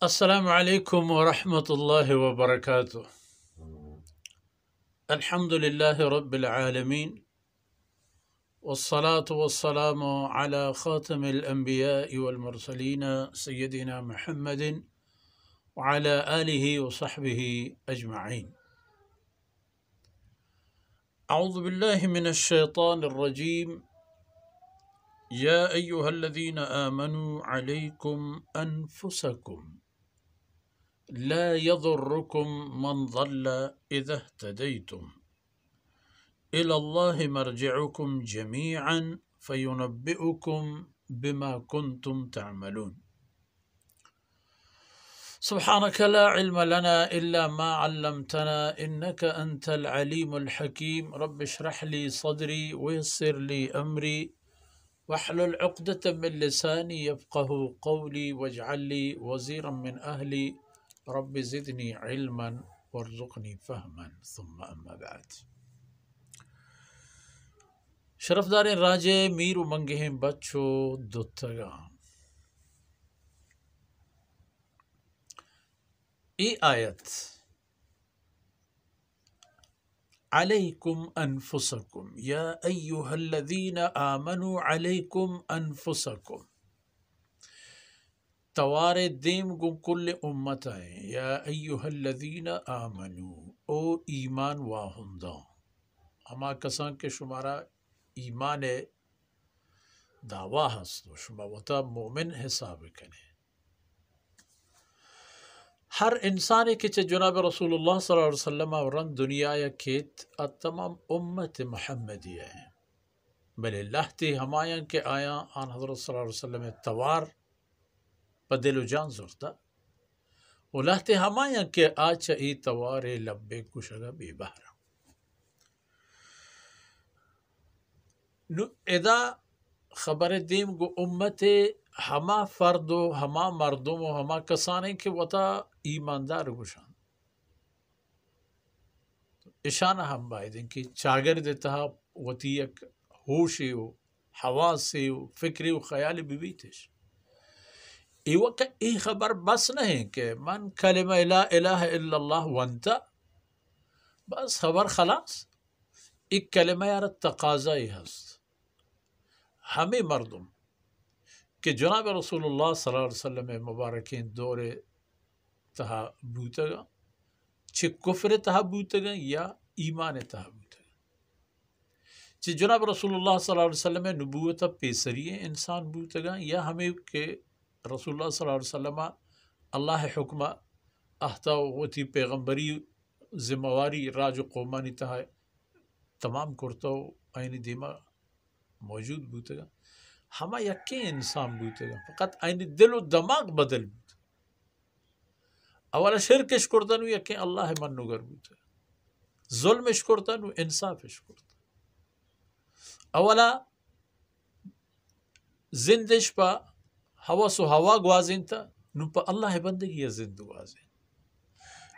السلام عليكم ورحمة الله وبركاته. الحمد لله رب العالمين، والصلاة والسلام على خاتم الأنبياء والمرسلين سيدنا محمد وعلى آله وصحبه أجمعين. أعوذ بالله من الشيطان الرجيم. يا أيها الذين آمنوا عليكم أنفسكم لا يضركم من ضل إذا اهتديتم إلى الله مرجعكم جميعا فينبئكم بما كنتم تعملون. سبحانك لا علم لنا إلا ما علمتنا إنك أنت العليم الحكيم. رب اشرح لي صدري ويسر لي أمري واحلل عقدة من لساني يفقه قولي واجعل لي وزيرا من أهلي رب زدني علما وارزقني فهما. ثم أما بعد. شرفدار راجے میر منگہیں بچو دوتگا ای آیت علیکم انفسکم یا ایہا الذین آمنوا علیکم انفسکم توارے دیم گم کل امت آئے یا ایہا الذین آمنوا او ایمان واہندہ ہما کسان کے شمارا ایمان دعویٰ ہستو شما وطا مومن حساب کنے. ہر انسانے کے جناب رسول اللہ صلی اللہ علیہ وسلم ورن دنیا یا کھیت تمام امت محمدی ہے بلے اللہ تی ہمایاں کے آیاں آن حضرت صلی اللہ علیہ وسلم توار پدل و جان زورتا و اللہ تی ہمایاں کے آچا ای توار لبے کشگا بی بہرا. نو ادا خبر دیم گو امت ہما فرد و ہما مردم و ہما کسانے کے وطا ایماندار گوشان اشانہ ہم بائدیں کہ چاگر دیتا وطی یک ہوشی و حواسی و فکری و خیالی بیتش ای وقت ای خبر بس نہیں کہ من کلمہ لا الہ الا اللہ وانتا بس خبر خلاص. ایک کلمہ یار تقاضائی ہست ہمیں مردم کہ جناب رسول اللہ صلی اللہ علیہ وسلم مبارکین دور تہا بوتگا چھ کفر تہا بوتگا یا ایمان تہا بوتگا چھ جناب رسول اللہ صلی اللہ علیہ وسلم نبوت پیسری انسان بوتگا یا ہمیں کہ رسول اللہ صلی اللہ علیہ وسلم اللہ حکمہ احتا وتی پیغمبری ذمہ راج قومانی تہا تمام کرتا آئین دیما موجود بوتگا ہما یکی انسان بوتگا فقط آئین دل و دماغ بدل بوت اولا شرکش کردنو یکی اللہ منوگر بوتگا ظلمش کردنو انصافش کرد اولا زندش پا حواس و ہوا گوازین تا نو پا اللہ بندگی یا زند گوازین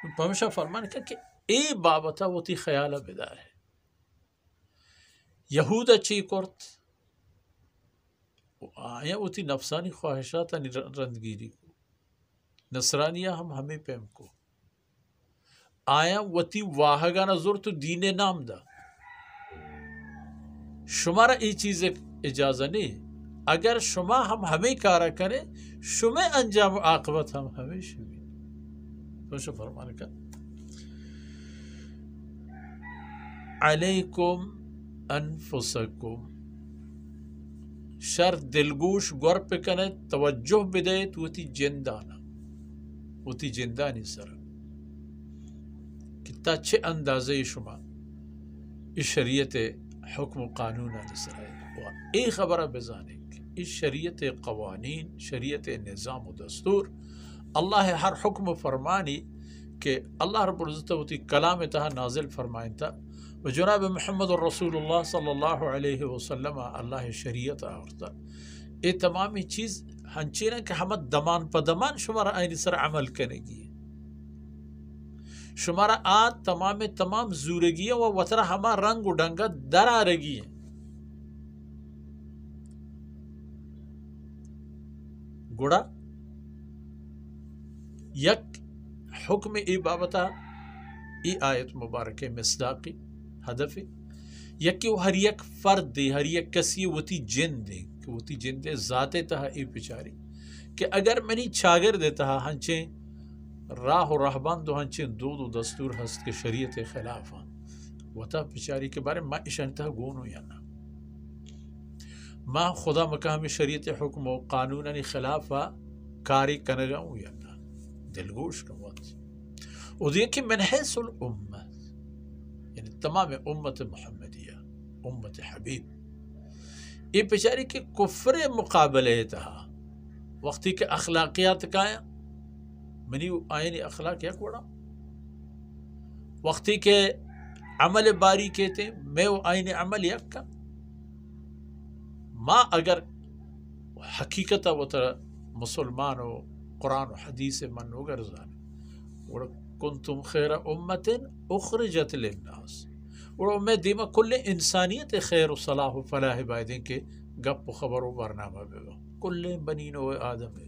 نو پا ہمیشہ فرمان کہ ای بابتا وہ تی خیالہ بدار ہے. یہود چی کرت آیا وہ تی نفسانی خواہشات رندگیری کو نصرانیہ ہمیں پیم کو آیا وہ تی واہگانا زور تو دین نام دا شمارا ای چیز اجازہ نہیں اگر شما ہمیں کارا کرے شما انجام و عاقبت ہمیں شمی تو شو فرمانے کا علیکم انفسکم شر دلگوش گور پکنے توجہ بدایت وتی جندانا وتی جندانی سر کتا چھے اندازے شما اس شریعت حکم و قانون نسر ہے ای خبرہ بزانے اس شریعت قوانین شریعت نظام و دستور اللہ ہر حکم فرمانی کہ اللہ رب العزت وتی کلام تہا نازل فرمائن تا و جناب محمد الرسول اللہ صلی اللہ علیہ وسلم اللہ شریعت آورتا یہ تمامی چیز ہنچینا کہ ہم دمان پا دمان شمارا آئین سر عمل کرنے گی شمارا آت تمام زورگی و وطرہ ہما رنگ و ڈنگا در آرگی ہے گوڑا یک حکم ای بابتا ای آیت مبارک مصداقی ہدف یکی وہ ہر یک فرد دے ہر یک کسی وتی جن دے کہ وتی جن دے ذات تہا ای پچاری کہ اگر منی چاگر دیتا ہنچیں راہ و رہبان دو ہنچیں دود و دستور ہست کے شریعت خلاف ہاں وطا پچاری کے بارے میں اشانتہ گونو یا نا ما خدا مقام شریعت حکم و قانونی خلاف کاری کنگاؤں یا نا دلگوش کا وقت وہ دیکھیں من حیث الامت یعنی تمام امت محمدیہ امت حبیب یہ پچاری کے کفر مقابلے تہا وقتی کے اخلاقیات کایا منی آئین اخلاق یک وڑا وقتی کے عمل باری کہتے ہیں میں وہ آئین عمل یک کا ما اگر حقیقتا وہ ترہ مسلمان و قرآن و حدیث من وگر زانے کنتم خیر امت اخرجت للناس اور میں دیما کل انسانیت خیر و صلاح و فلاح بائدیں کے گپ و خبر و برنامہ بے گا کل بنین و آدم ہے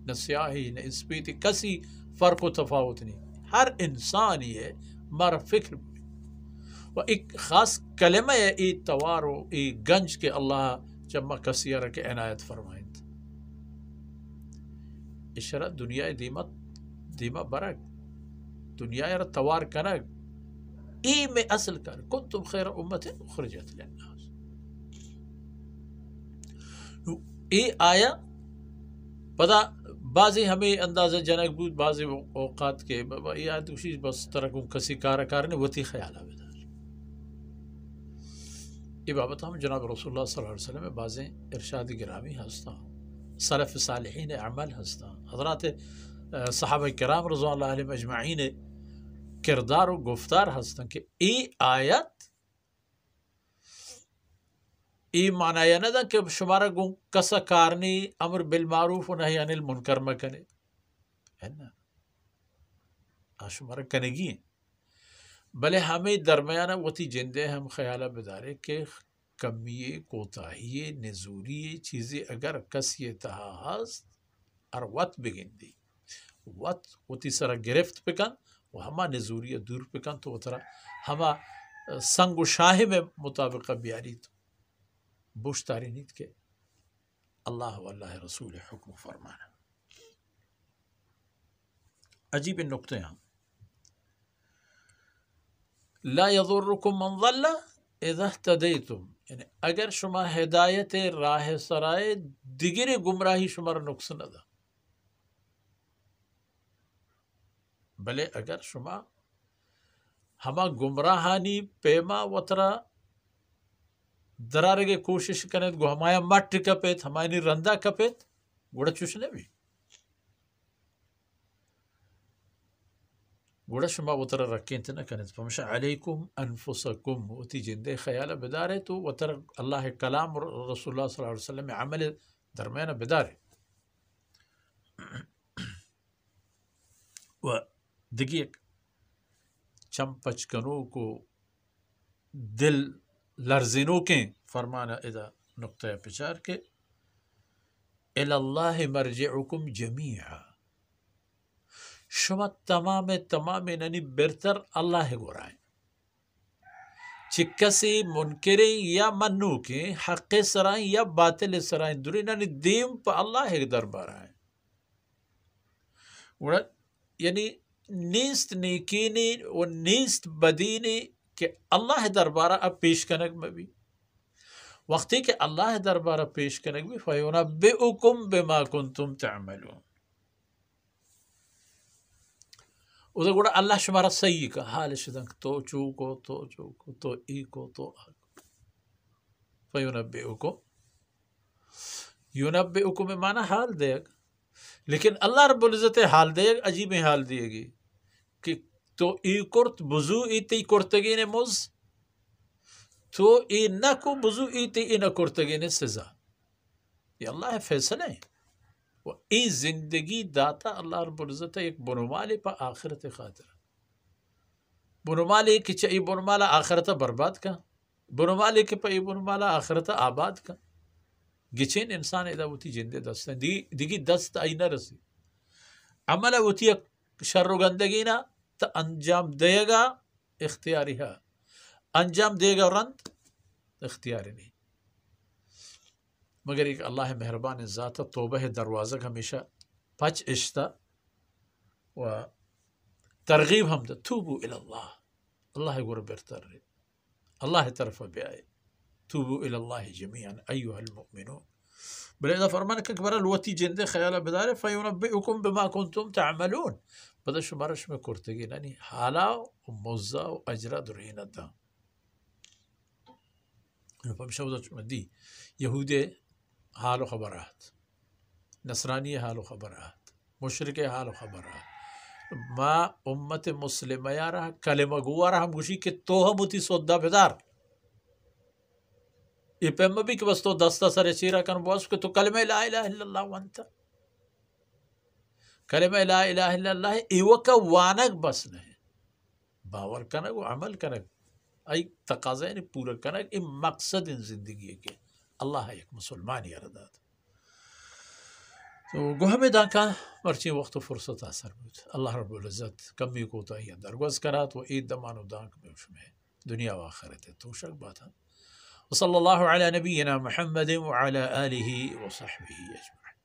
نہ سیاہی نہ اسپیتی کسی فرق و تفاوت نہیں ہر انسان ہی ہے مارا فکر بھی و ایک خاص کلمہ ہے ای توار و ای گنج کے اللہ چمہ کسی رکھ عنایت فرمائیں اشارہ دنیا دیما برک دنیا را توار کنگ ای میں اصل کر کنتم خیر امت اخرجت للناس ای آیا پدا بعضی ہمیں اندازہ جنک بود بعضی اوقات کے یہ آیت کشیش بس ترکوں کسی کارنے وتی خیالہ بدار یہ بابت ہم جناب رسول اللہ صلی اللہ علیہ وسلم میں بعضی ارشاد گرامی ہستا سلف صالحین عمل ہستا حضرات صحابہ کرام رضوان اللہ علیہ مجمعین کردار و گفتار ہستا کہ ای آیت ای معنی نہ دا کہ شمارا گوں کسا کارنی امر بالمعروف و نہی عن المنکر مکنے ہے نا شمارا کنگی ہیں بلے ہمیں درمیانہ وتی جندے ہم خیالہ بدارے کہ کمیے کوتاہیے نزوریے چیزیں اگر کسی تہا ہست اور وط بگن دی وتی سرا گرفت پکن و ہما نزوریہ دور پکن تو اترا ہما سنگ و شاہ میں مطابقہ بیاری تو بوشتاری نیت کے اللہ و اللہ رسول حکم فرمانا عجیب نقطے ہیں لا یضرکم من ضل اذا اہتدیتم یعنی اگر شما ہدایت راہ سرائے دیگر گمراہی شمار نقص نہ دا بلے اگر شما ہما گمراہانی پیما وطرہ درارگے کوشش کرنے گو ہمایا مٹ کپیت ہمانی رندہ کپیت گوڑا چوشنے بھی گوڑا شما وطرہ رکھیں تنا کرنے فمشا علیکم انفسکم وتی جندے خیالہ بدارے تو وطرہ اللہ کلام رسول اللہ صلی اللہ علیہ وسلم عمل درمیانہ بدارے و دگی ایک چم پچکنوں کو دل لرزنوں کے فرمانا اذا نقطہ پچار کے الاللہ مرجعکم جمیعا شما تمام ننی برتر اللہ گورائیں چکسی منکریں یا منو کے حق سرائیں یا باطل سرائیں دوری ننی دیم پا اللہ دربار آئیں یعنی نیست نیکینی و نیست بدینی کہ اللہ دربارہ اب پیش کنک میں بھی وقتی کہ اللہ دربارہ پیش کنک بھی فَيُنَبِّئُكُمْ بِمَا كُنْتُمْ تَعْمَلُونَ ادھر گوڑا اللہ شمارا صحیح کا حال شدنک تو چوکو تو چوکو تو ایکو تو آکو فَيُنَبِّئُكُمْ یونبئکم میں معنی حال دے گا لیکن اللہ رب العزت حال دے گا عجیب حال دے گی کہ تو ای کرت بزو ای تی کرتگی نے مز تو ای نکو بزو ای تی ای نکرتگی نے سزا یہ اللہ فیصلہ ہے و ای زندگی داتا اللہ رب العزت ایک بنمالی پا آخرت خاطر بنمالی کی چا ای بنمالا آخرت برباد کا بنمالی کی پا ای بنمالا آخرت آباد کا گچین انسان ادا ہوتی جندے دست ہیں دیگی دست آئی نہ رسی عمل وتی شر و گندگی نا تو انجام دے گا اختیاری ہے، انجام دے گا رند اختیاری نہیں. مگر ایک اللہ مہربان ذات توبہ دروازہ ہمیشہ پچ اشتا و ترغیب ہم توبو الاللہ، اللہ گر برتر اللہ طرف بیائے توبو الاللہ جميعا ایوہ المؤمنون. بل اذا فرمان کہ برا الوتی جندے خیال بدارے فینبئکم بما کنتم تعملون، بدا شمارش میں کرتگی نانی حالا و موزا و اجرا درہینتا. فمشوزا چمدی یہودے حال و خبرات، نصرانی حال و خبرات، مشرک حال و خبرات، ما امت مسلمہ یا رہا کلمہ گوا رہا مگوشی کہ تو ہم اتی سودا بدار یہ پیمہ بھی کہ بس تو دستا سر چیرہ کن بواس کہ تو کلمہ لا الہ الا اللہ وانتا کلمہ لا الہ الا اللہ ایوکا وانک بس نہیں باور کنگ و عمل کنگ ای تقاضہ نہیں پورا کنگ ای مقصد ان زندگی ہے کہ اللہ ایک مسلمان یارداد. تو گوہ میں داکا مرچی وقت و فرصت اثر بود اللہ رب العزت کمی کو تاہی درگوز کرات و عید دمانو دانک میں اس میں دنیا و آخرت ہے تو شک بات ہے. وصلی اللہ علی نبینا محمد وعلى آلہ وصحبہ اجمعین.